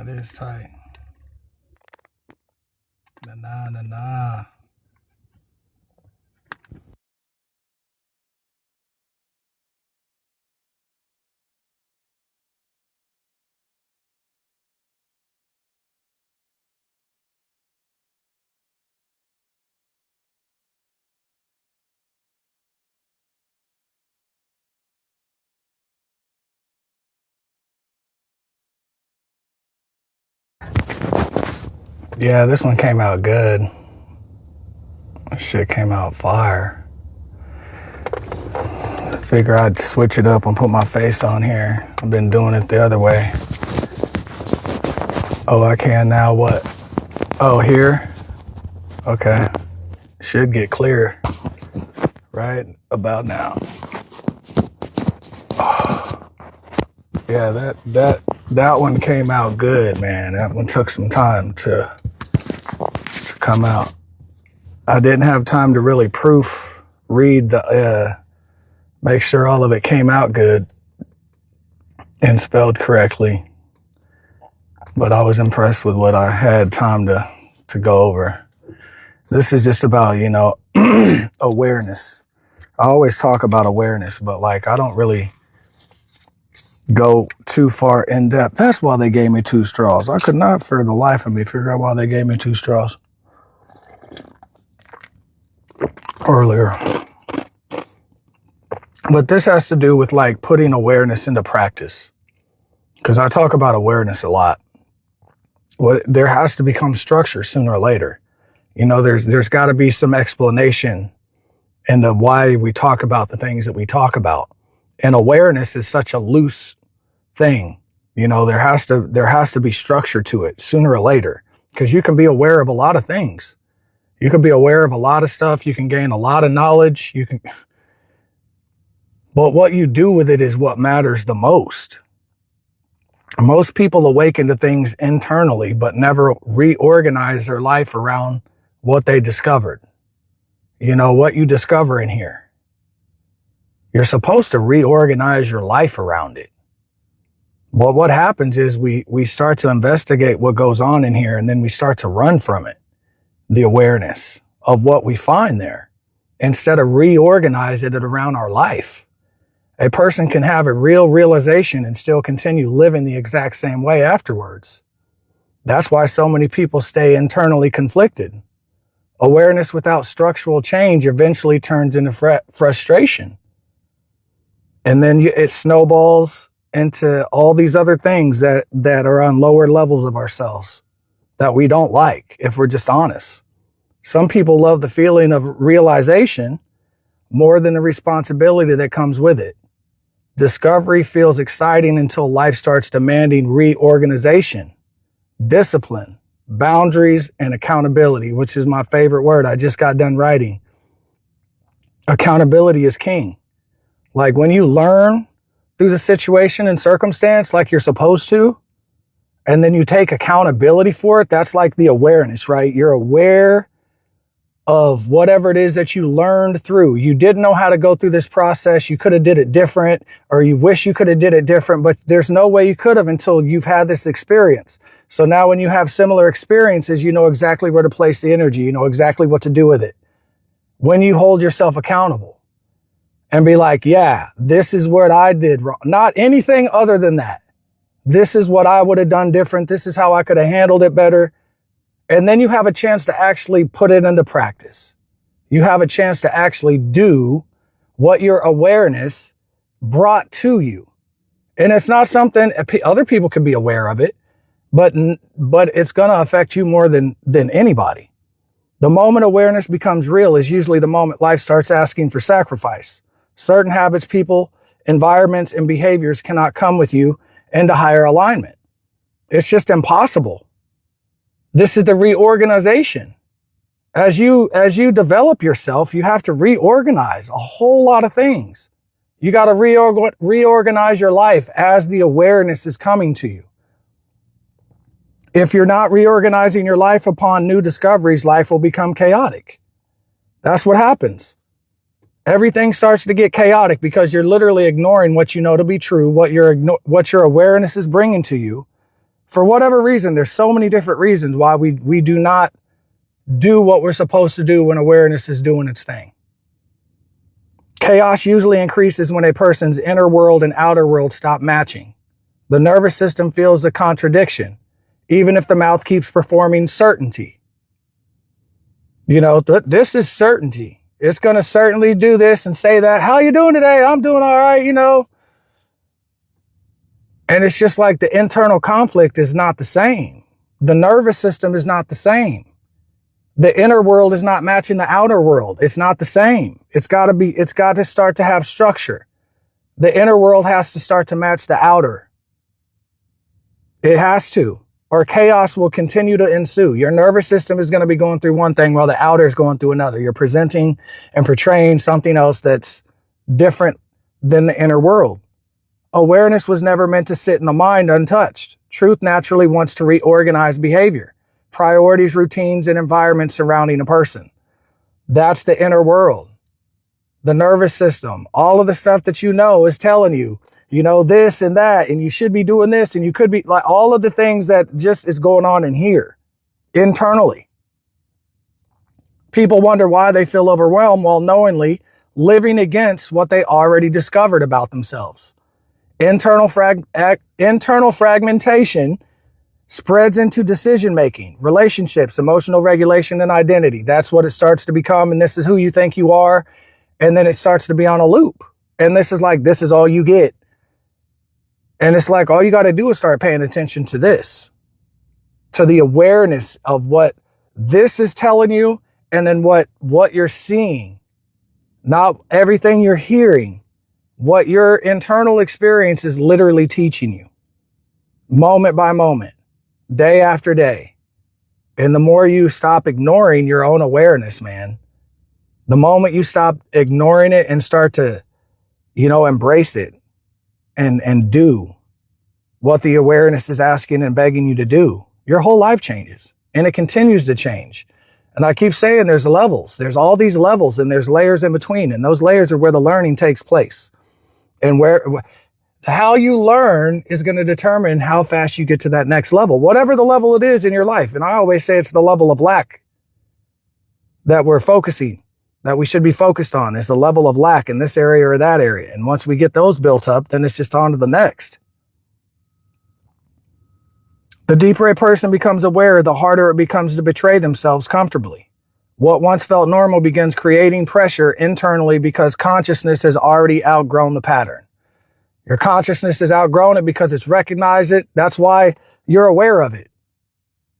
That is tight. Nah. Yeah, this one came out good. Shit came out fire. Figure I'd switch it up and put my face on here. I've been doing it the other way. Oh, I can now. What? Oh, here? Okay. Should get clear right about now. Oh. Yeah, that one came out good, man. That one took some time to come out. I didn't have time to really proofread the make sure all of it came out good and spelled correctly. But I was impressed with what I had time to go over. This is just about, awareness. I always talk about awareness, but I don't really go too far in depth. That's why they gave me 2 straws. I could not for the life of me figure out why they gave me 2 straws earlier. But this has to do with putting awareness into practice. Because I talk about awareness a lot. There has to become structure sooner or later. There's got to be some explanation into why we talk about the things that we talk about. And awareness is such a loose thing. There has to be structure to it sooner or later, because you can be aware of a lot of things. You can be aware of a lot of stuff. You can gain a lot of knowledge. But what you do with it is what matters the most. Most people awaken to things internally, but never reorganize their life around what they discovered. What you discover in here. You're supposed to reorganize your life around it. But what happens is we start to investigate what goes on in here, and then we start to run from it. The awareness of what we find there, instead of reorganizing it around our life. A person can have a real realization and still continue living the exact same way afterwards. That's why so many people stay internally conflicted. Awareness without structural change eventually turns into frustration. And then it snowballs into all these other things that are on lower levels of ourselves that we don't like, if we're just honest. Some people love the feeling of realization more than the responsibility that comes with it. Discovery feels exciting until life starts demanding reorganization, discipline, boundaries, and accountability, which is my favorite word. I just got done writing. Accountability is king. When you learn through the situation and circumstance like you're supposed to, and then you take accountability for it, that's like the awareness, right? You're aware of whatever it is that you learned through. You didn't know how to go through this process. You could have did it different, or you wish you could have did it different, but there's no way you could have until you've had this experience. So now when you have similar experiences, you know exactly where to place the energy. You know exactly what to do with it. When you hold yourself accountable and be like, yeah, this is what I did wrong. Not anything other than that. This is what I would have done different. This is how I could have handled it better. And then you have a chance to actually put it into practice. You have a chance to actually do what your awareness brought to you. And it's not something other people can be aware of it, but it's going to affect you more than anybody. The moment awareness becomes real is usually the moment life starts asking for sacrifice. Certain habits, people, environments, and behaviors cannot come with you into higher alignment. It's just impossible. This is the reorganization. As you develop yourself, you have to reorganize a whole lot of things. You got to reorganize your life as the awareness is coming to you. If you're not reorganizing your life upon new discoveries, life will become chaotic. That's what happens. Everything starts to get chaotic because you're literally ignoring what you know to be true, what your awareness is bringing to you, For whatever reason, there's so many different reasons why we do not do what we're supposed to do when awareness is doing its thing. Chaos usually increases when a person's inner world and outer world stop matching. The nervous system feels the contradiction, even if the mouth keeps performing certainty. You know, this is certainty. It's going to certainly do this and say that. How you doing today? I'm doing all right, you know. And it's just like the internal conflict is not the same. The nervous system is not the same. The inner world is not matching the outer world. It's not the same. It's got to start to have structure. The inner world has to start to match the outer. It has to, or chaos will continue to ensue. Your nervous system is going to be going through one thing while the outer is going through another. You're presenting and portraying something else that's different than the inner world. Awareness was never meant to sit in the mind untouched. Truth naturally wants to reorganize behavior, priorities, routines, and environments surrounding a person. That's the inner world. The nervous system, all of the stuff that you know is telling you, you know, this and that, and you should be doing this, and you could be like all of the things that just is going on in here internally. People wonder why they feel overwhelmed while knowingly living against what they already discovered about themselves. Internal fragmentation spreads into decision-making, relationships, emotional regulation, and identity. That's what it starts to become, and this is who you think you are, and then it starts to be on a loop. And this is all you get. And it's like, all you got to do is start paying attention to this, to the awareness of what this is telling you, and then what you're seeing, not everything you're hearing, what your internal experience is literally teaching you, moment by moment, day after day. And the more you stop ignoring your own awareness, man, the moment you stop ignoring it and start to, you know, embrace it and do what the awareness is asking and begging you to do, your whole life changes, and it continues to change. And I keep saying there's levels. There's all these levels, and there's layers in between, and those layers are where the learning takes place. And how you learn is going to determine how fast you get to that next level, whatever the level it is in your life. And I always say it's the level of lack that we should be focused on, is the level of lack in this area or that area. And once we get those built up, then it's just on to the next. The deeper a person becomes aware, the harder it becomes to betray themselves comfortably. What once felt normal begins creating pressure internally because consciousness has already outgrown the pattern. Your consciousness has outgrown it because it's recognized it. That's why you're aware of it.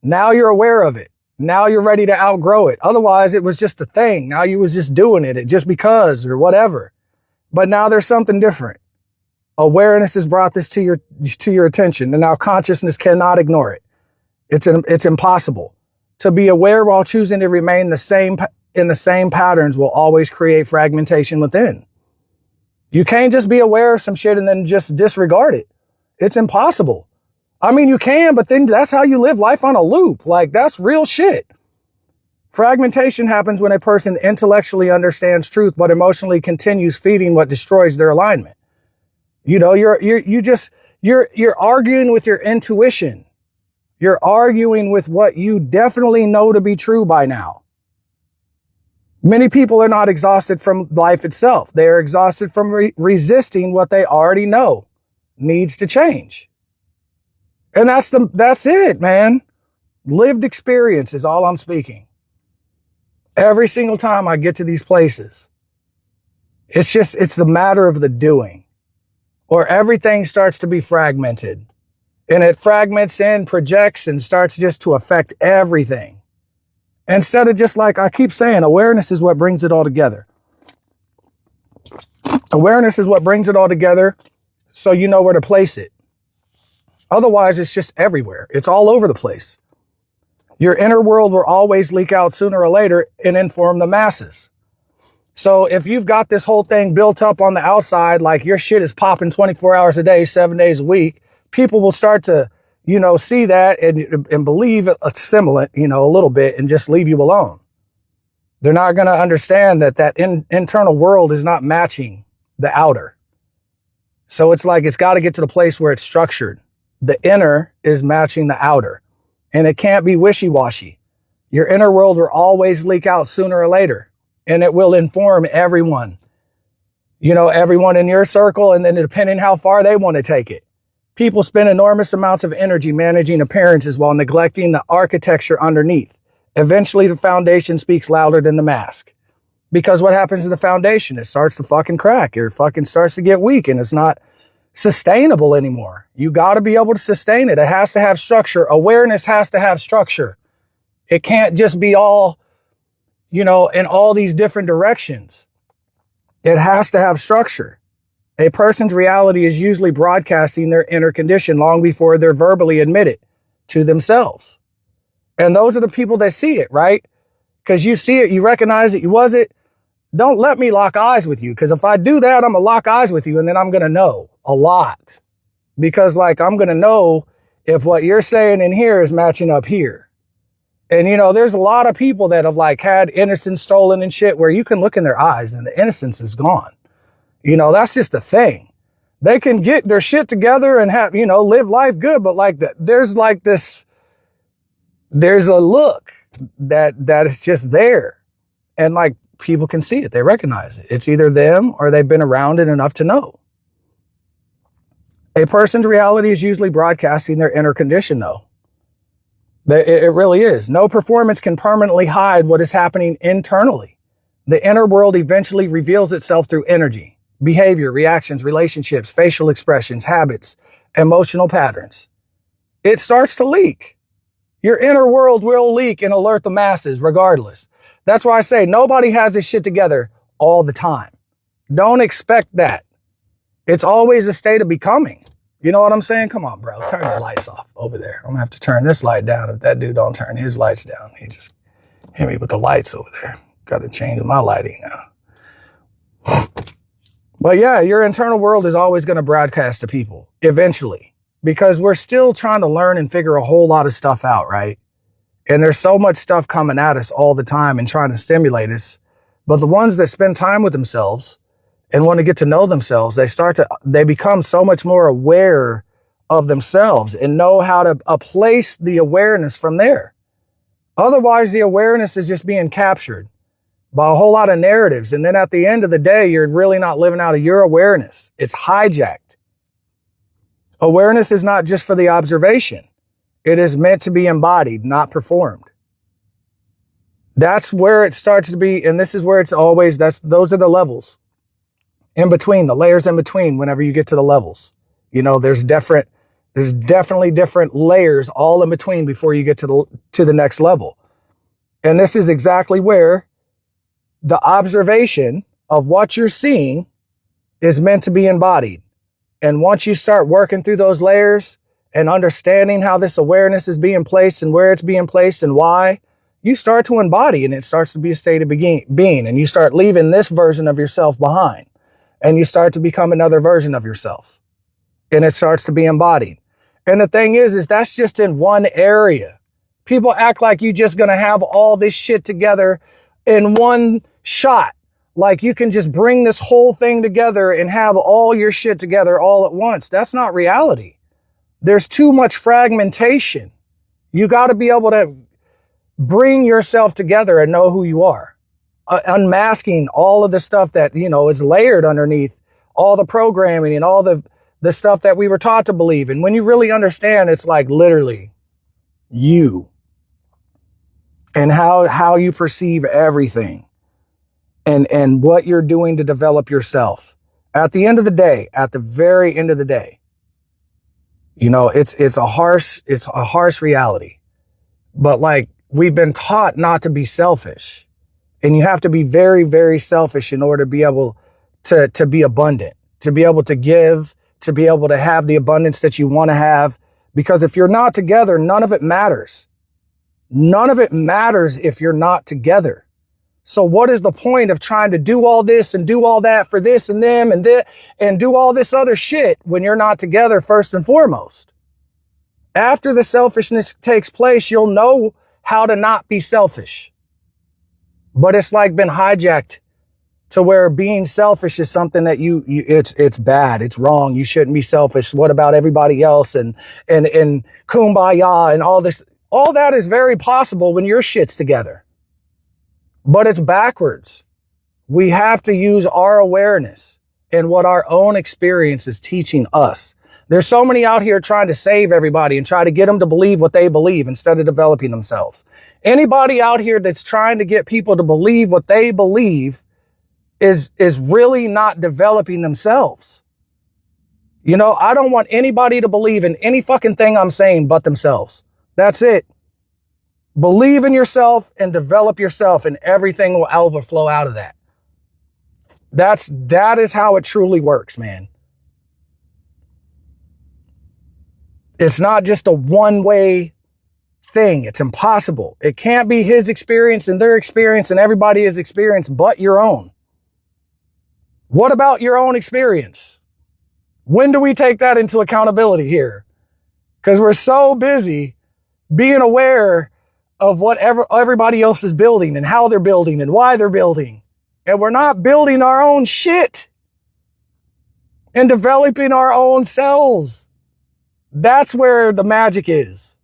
Now you're aware of it. Now you're ready to outgrow it. Otherwise, it was just a thing. Now you was just doing it just because or whatever. But now there's something different. Awareness has brought this to your attention, and now consciousness cannot ignore it. It's impossible. To be aware while choosing to remain in the same patterns will always create fragmentation within. You can't just be aware of some shit and then just disregard it. It's impossible. I mean, you can, but then that's how you live life on a loop. Like, that's real shit. Fragmentation happens when a person intellectually understands truth, but emotionally continues feeding what destroys their alignment. You know, you're arguing with your intuition. You're arguing with what you definitely know to be true by now. Many people are not exhausted from life itself. They are exhausted from resisting what they already know needs to change. And that's it, man. Lived experience is all I'm speaking. Every single time I get to these places, it's the matter of the doing, or everything starts to be fragmented, and it fragments and projects and starts just to affect everything. Instead of just, like I keep saying, awareness is what brings it all together. Awareness is what brings it all together, so you know where to place it. Otherwise, it's just everywhere. It's all over the place. Your inner world will always leak out sooner or later and inform the masses. So if you've got this whole thing built up on the outside, like your shit is popping 24 hours a day, 7 days a week, people will start to, you know, see that and believe assimilate, you know, a little bit and just leave you alone. They're not going to understand that internal world is not matching the outer. So it's like, it's got to get to the place where it's structured. The inner is matching the outer. And it can't be wishy-washy. Your inner world will always leak out sooner or later. And it will inform everyone. You know, everyone in your circle, and then depending how far they want to take it. People spend enormous amounts of energy managing appearances while neglecting the architecture underneath. Eventually, the foundation speaks louder than the mask. Because what happens to the foundation? It starts to fucking crack. It fucking starts to get weak, and it's not sustainable anymore. You got to be able to sustain it. It has to have structure. Awareness has to have structure. It can't just be all, you know, in all these different directions. It has to have structure. A person's reality is usually broadcasting their inner condition long before they're verbally admitted to themselves. And those are the people that see it, right? Because you see it, you recognize it, you was it. Don't let me lock eyes with you. Because if I do that, I'm going to lock eyes with you. And then I'm going to know a lot. Because like, I'm going to know if what you're saying in here is matching up here. And, you know, there's a lot of people that have like had innocence stolen and shit where you can look in their eyes and the innocence is gone. You know, that's just a thing. They can get their shit together and have, you know, live life good. But like there's like this, there's a look that is just there. And like people can see it. They recognize it. It's either them or they've been around it enough to know. A person's reality is usually broadcasting their inner condition though. It really is. No performance can permanently hide what is happening internally. The inner world eventually reveals itself through energy, behavior, reactions, relationships, facial expressions, habits, emotional patterns. It starts to leak. Your inner world will leak and alert the masses regardless. That's why I say nobody has this shit together all the time. Don't expect that. It's always a state of becoming. You know what I'm saying? Come on, bro. Turn the lights off over there. I'm gonna have to turn this light down if that dude don't turn his lights down. He just hit me with the lights over there. Got to change my lighting now. But yeah, your internal world is always going to broadcast to people eventually because we're still trying to learn and figure a whole lot of stuff out, right? And there's so much stuff coming at us all the time and trying to stimulate us. But the ones that spend time with themselves and want to get to know themselves, they become so much more aware of themselves and know how to place the awareness from there. Otherwise, the awareness is just being captured by a whole lot of narratives. And then at the end of the day, you're really not living out of your awareness. It's hijacked. Awareness is not just for the observation. It is meant to be embodied, not performed. That's where it starts to be. And this is where it's always, those are the levels in between, the layers in between whenever you get to the levels. You know, there's definitely different layers all in between before you get to the next level. And this is exactly where the observation of what you're seeing is meant to be embodied. And once you start working through those layers and understanding how this awareness is being placed and where it's being placed and why, you start to embody and it starts to be a state of being. And you start leaving this version of yourself behind and you start to become another version of yourself and it starts to be embodied. And the thing is that's just in one area. People act like you're just going to have all this shit together in one shot. Like you can just bring this whole thing together and have all your shit together all at once. That's not reality. There's too much fragmentation. You got to be able to bring yourself together and know who you are. Unmasking all of the stuff that, you know, is layered underneath all the programming and all the stuff that we were taught to believe. And when you really understand, it's like literally you and how you perceive everything and what you're doing to develop yourself. At the end of the day, at the very end of the day, you know, it's a harsh reality. But like we've been taught not to be selfish. And you have to be very, very selfish in order to be able to be abundant, to be able to give, to be able to have the abundance that you want to have. Because if you're not together, none of it matters. None of it matters if you're not together. So what is the point of trying to do all this and do all that for this and them and that and do all this other shit when you're not together first and foremost? After the selfishness takes place, you'll know how to not be selfish. But it's like been hijacked to where being selfish is something that it's bad, it's wrong, you shouldn't be selfish. What about everybody else? And kumbaya and all this. All that is very possible when your shit's together. But it's backwards. We have to use our awareness and what our own experience is teaching us. There's so many out here trying to save everybody and try to get them to believe what they believe instead of developing themselves. Anybody out here that's trying to get people to believe what they believe is really not developing themselves. You know, I don't want anybody to believe in any fucking thing I'm saying but themselves. That's it. Believe in yourself and develop yourself, and everything will overflow out of that. That is how it truly works, man. It's not just a one-way thing. It's impossible. It can't be his experience and their experience and everybody's experience but your own. What about your own experience? When do we take that into accountability here? Because we're so busy being aware of whatever everybody else is building and how they're building and why they're building. And we're not building our own shit and developing our own selves. That's where the magic is.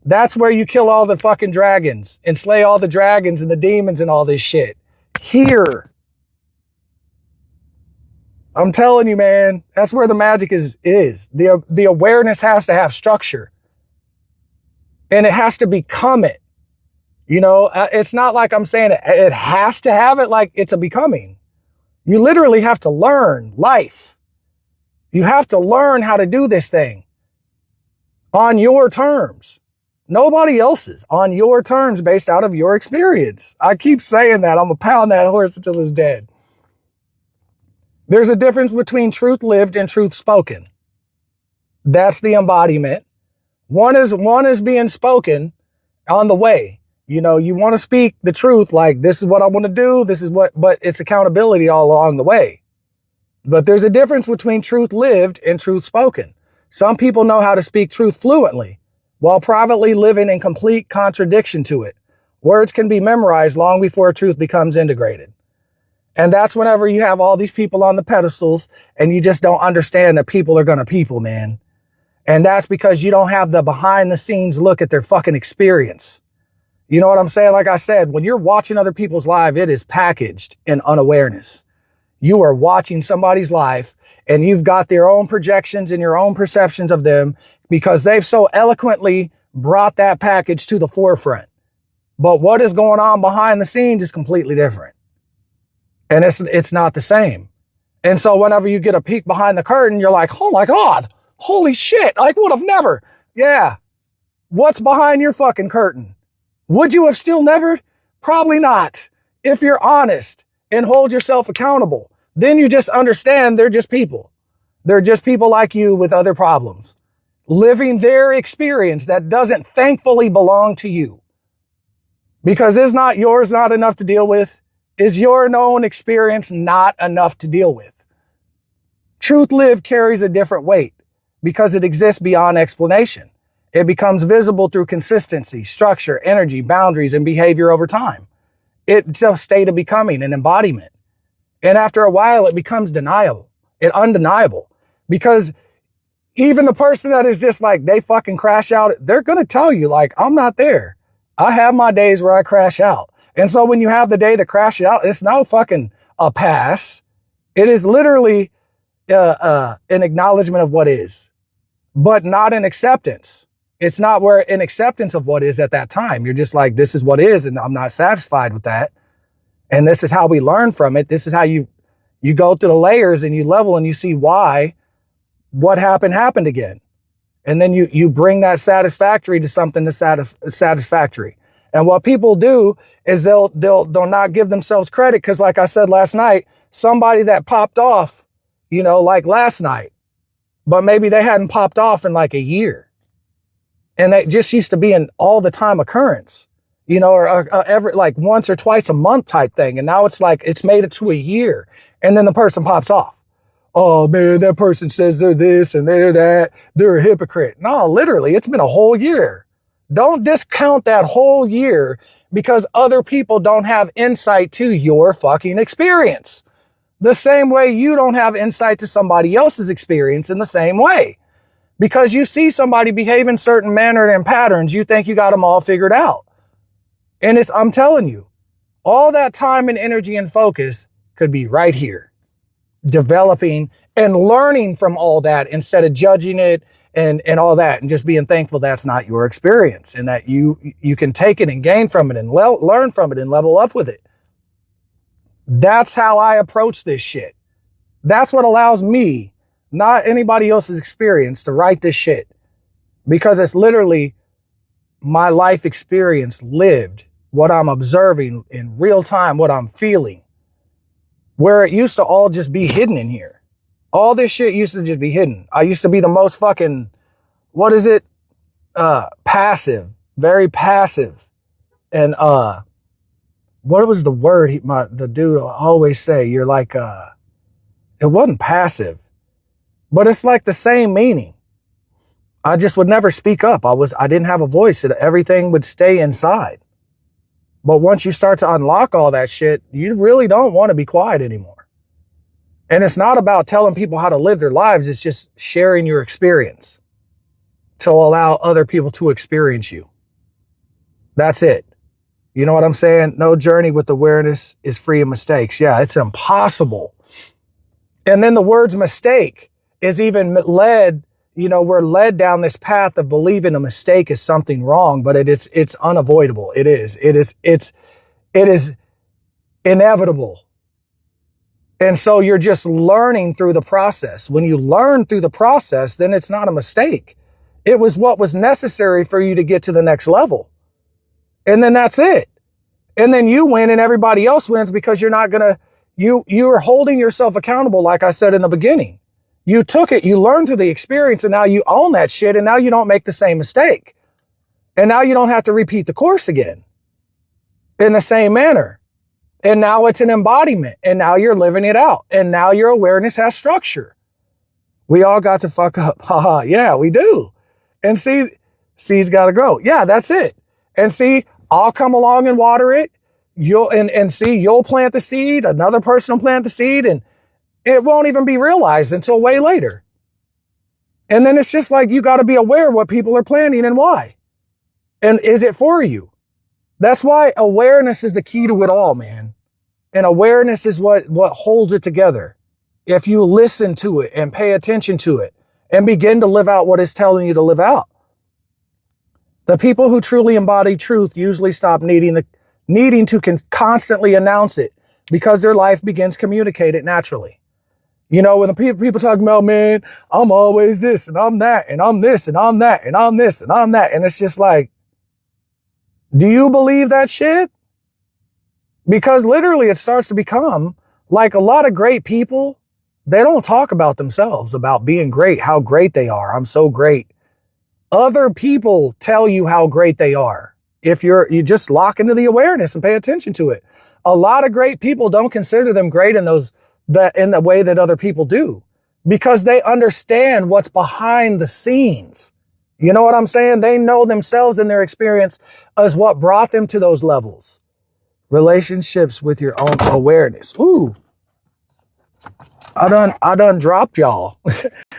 That's where you kill all the fucking dragons and slay all the dragons and the demons and all this shit. Here. I'm telling you, man, that's where the magic is. The awareness has to have structure. And it has to become it. You know, it's not like I'm saying it has to have it, like it's a becoming. You literally have to learn life. You have to learn how to do this thing on your terms. Nobody else's, on your terms, based out of your experience. I keep saying that. I'm gonna pound that horse until it's dead. There's a difference between truth lived and truth spoken. That's the embodiment. One is being spoken on the way. You know, you want to speak the truth, like this is what I want to do, but it's accountability all along the way. But there's a difference between truth lived and truth spoken. Some people know how to speak truth fluently while privately living in complete contradiction to it. Words can be memorized long before truth becomes integrated. And that's whenever you have all these people on the pedestals and you just don't understand that people are gonna people, man. And that's because you don't have the behind the scenes look at their fucking experience. You know what I'm saying? Like I said, when you're watching other people's life, it is packaged in unawareness. You are watching somebody's life and you've got their own projections and your own perceptions of them because they've so eloquently brought that package to the forefront. But what is going on behind the scenes is completely different. And it's not the same. And so whenever you get a peek behind the curtain, you're like, oh my God, holy shit, I would have never. Yeah. What's behind your fucking curtain? Would you have still never? Probably not. If you're honest and hold yourself accountable, then you just understand they're just people. They're just people like you with other problems, living their experience that doesn't thankfully belong to you. Because is not yours not enough to deal with? Is your own experience not enough to deal with? Truth lived carries a different weight because it exists beyond explanation. It becomes visible through consistency, structure, energy, boundaries, and behavior over time. It's a state of becoming, an embodiment. And after a while, it becomes undeniable. Because even the person that is just like, they fucking crash out, they're going to tell you, like, I'm not there. I have my days where I crash out. And so when you have the day that crashes out, it's no fucking a pass. It is literally an acknowledgement of what is, but not an acceptance. It's not where an acceptance of what is at that time. You're just like, this is what is, and I'm not satisfied with that. And this is how we learn from it. This is how you go through the layers and you level and you see why what happened again. And then you bring that satisfactory to something that's satisfactory. And what people do is they'll not give themselves credit because, like I said last night, somebody that popped off, you know, like last night, but maybe they hadn't popped off in like a year. And that just used to be an all the time occurrence, you know, or every like once or twice a month type thing. And now it's like it's made it to a year and then the person pops off. Oh man, that person says they're this and they're that. They're a hypocrite. No, literally, it's been a whole year. Don't discount that whole year because other people don't have insight to your fucking experience. The same way you don't have insight to somebody else's experience in the same way. Because you see somebody behave in certain manner and patterns, you think you got them all figured out. And I'm telling you, all that time and energy and focus could be right here, developing and learning from all that instead of judging it and all that, and just being thankful that's not your experience and that you can take it and gain from it and learn from it and level up with it. That's how I approach this shit. That's what allows me, not anybody else's experience, to write this shit, because it's literally my life experience lived, what I'm observing in real time, what I'm feeling, where it used to all just be hidden in here. All this shit used to just be hidden. I used to be the most fucking, passive, very passive. And what was the word the dude always say? You're like, it wasn't passive, but it's like the same meaning. I just would never speak up. I didn't have a voice. Everything would stay inside. But once you start to unlock all that shit, you really don't want to be quiet anymore. And it's not about telling people how to live their lives. It's just sharing your experience to allow other people to experience you. That's it. You know what I'm saying? No journey with awareness is free of mistakes. Yeah, it's impossible. And then the words mistake is even led, we're led down this path of believing a mistake is something wrong, but it's unavoidable. It is inevitable. And so you're just learning through the process. When you learn through the process, then it's not a mistake. It was what was necessary for you to get to the next level. And then that's it. And then you win and everybody else wins, because you're holding yourself accountable. Like I said in the beginning, you took it, you learned through the experience, and now you own that shit. And now you don't make the same mistake. And now you don't have to repeat the course again in the same manner. And now it's an embodiment, and now you're living it out. And now your awareness has structure. We all got to fuck up. Haha. Yeah, we do. And seeds got to grow. Yeah, that's it. And see, I'll come along and water it. You'll plant the seed. Another person will plant the seed, and it won't even be realized until way later. And then it's just like, you got to be aware of what people are planting and why. And is it for you? That's why awareness is the key to it all, man. And awareness is what holds it together. If you listen to it and pay attention to it and begin to live out what it's telling you to live out. The people who truly embody truth usually stop needing to constantly announce it, because their life begins to communicate it naturally. When the people talking about, man, I'm always this and I'm that and I'm this and I'm that and I'm this and I'm that. And it's just like, do you believe that shit? Because literally it starts to become like a lot of great people. They don't talk about themselves, about being great, how great they are. I'm so great. Other people tell you how great they are. If you just lock into the awareness and pay attention to it. A lot of great people don't consider them great in the way that other people do, because they understand what's behind the scenes. You know what I'm saying? They know themselves and their experience as what brought them to those levels. Relationships with your own awareness. Ooh, I done dropped y'all.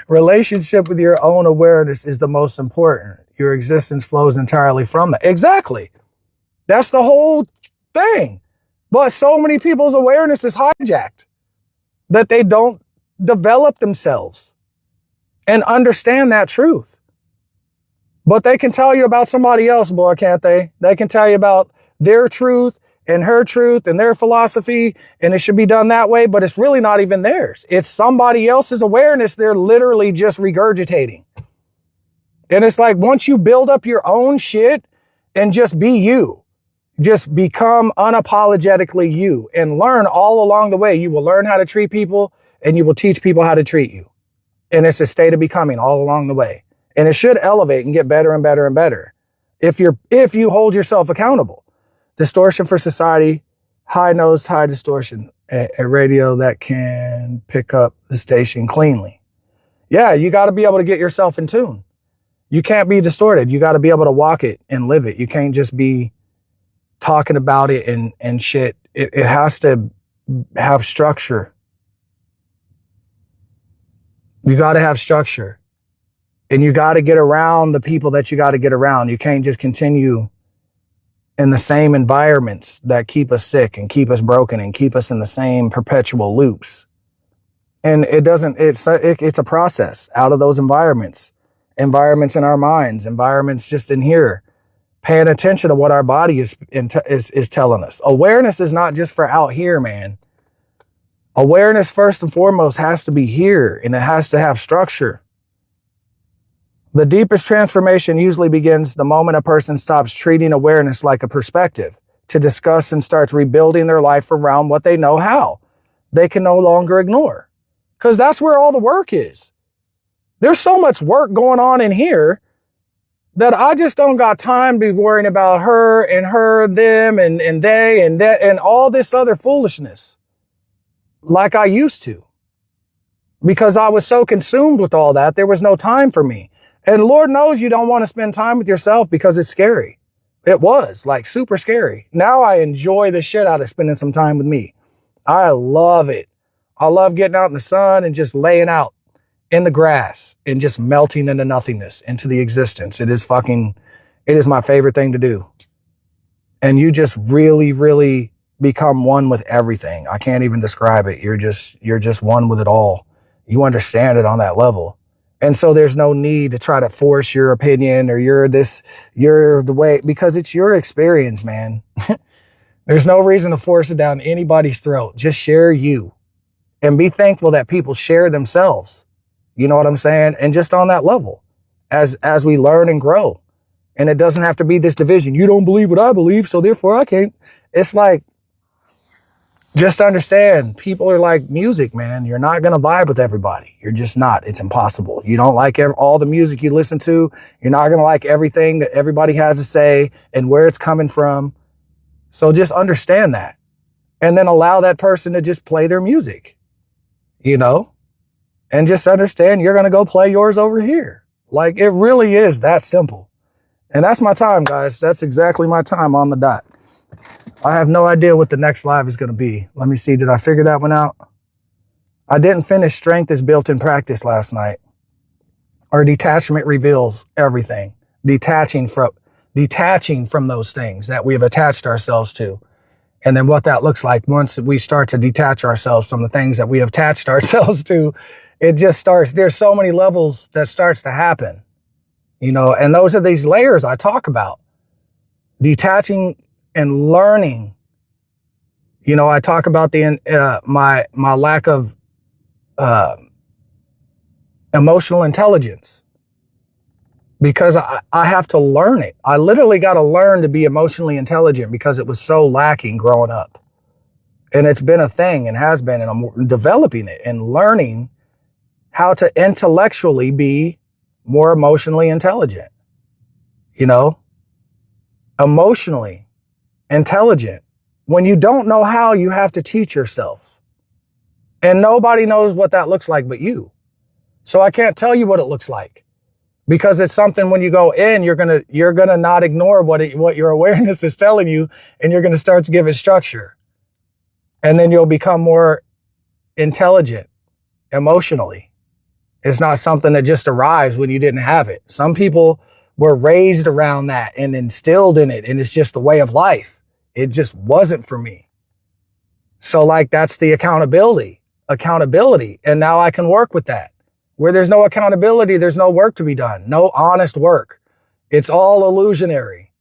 Relationship with your own awareness is the most important. Your existence flows entirely from that. Exactly. That's the whole thing. But so many people's awareness is hijacked that they don't develop themselves and understand that truth. But they can tell you about somebody else, boy, can't they? They can tell you about their truth and her truth and their philosophy, and it should be done that way, but it's really not even theirs. It's somebody else's awareness they're literally just regurgitating. And it's like, once you build up your own shit and just be you, just become unapologetically you and learn all along the way. You will learn how to treat people and you will teach people how to treat you. And it's a state of becoming all along the way. And it should elevate and get better and better and better if you hold yourself accountable. Distortion for society, high-nosed, high distortion, a radio that can pick up the station cleanly. Yeah, you got to be able to get yourself in tune. You can't be distorted. You got to be able to walk it and live it. You can't just be talking about it and shit, it has to have structure. You got to have structure. And you got to get around the people that you got to get around. You can't just continue in the same environments that keep us sick and keep us broken and keep us in the same perpetual loops. And it's a process out of those environments in our minds, environments just in here, paying attention to what our body is telling us. Awareness is not just for out here, man. Awareness first and foremost has to be here, and it has to have structure. The deepest transformation usually begins the moment a person stops treating awareness like a perspective to discuss and starts rebuilding their life around what they know how. They can no longer ignore, because that's where all the work is. There's so much work going on in here that I just don't got time to be worrying about her, them, and they, and that, and all this other foolishness like I used to. Because I was so consumed with all that, there was no time for me. And Lord knows you don't want to spend time with yourself because it's scary. It was like super scary. Now I enjoy the shit out of spending some time with me. I love it. I love getting out in the sun and just laying out in the grass and just melting into nothingness, into the existence. It is my favorite thing to do. And you just really, really become one with everything. I can't even describe it. You're just one with it all. You understand it on that level. And so there's no need to try to force your opinion or you're the way, because it's your experience, man. There's no reason to force it down anybody's throat. Just share you and be thankful that people share themselves. You know what I'm saying? And just on that level, as we learn and grow. And it doesn't have to be this division. You don't believe what I believe, so therefore I can't. It's like, just understand, people are like music, man. You're not going to vibe with everybody. You're just not. It's impossible. You don't like all the music you listen to. You're not going to like everything that everybody has to say and where it's coming from. So just understand that. And then allow that person to just play their music, you know? And just understand you're going to go play yours over here. Like, it really is that simple. And that's my time, guys. That's exactly my time on the dot. I have no idea what the next live is going to be. Let me see. Did I figure that one out? I didn't finish Strength is Built in Practice last night. Or Detachment Reveals Everything. Detaching from those things that we have attached ourselves to. And then what that looks like once we start to detach ourselves from the things that we have attached ourselves to, it just starts, there's so many levels that starts to happen. You know, and those are these layers I talk about. Detaching and learning. You know, I talk about my lack of emotional intelligence because I have to learn it. I literally got to learn to be emotionally intelligent because it was so lacking growing up. And it's been a thing and has been, and I'm developing it and learning how to intellectually be more emotionally intelligent. You know, emotionally intelligent. When you don't know how, you have to teach yourself. And nobody knows what that looks like but you. So I can't tell you what it looks like because it's something when you go in, you're going to not ignore what your awareness is telling you, and you're going to start to give it structure. And then you'll become more intelligent emotionally. It's not something that just arrives when you didn't have it. Some people were raised around that and instilled in it, and it's just the way of life. It just wasn't for me. So like, that's the accountability. And now I can work with that. Where there's no accountability, there's no work to be done. No honest work. It's all illusionary.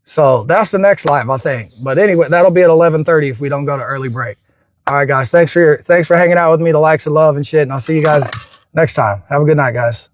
So that's the next live, I think. But anyway, that'll be at 11:30 if we don't go to early break. All right, guys. Thanks for hanging out with me, the likes of love and shit. And I'll see you guys next time. Have a good night, guys.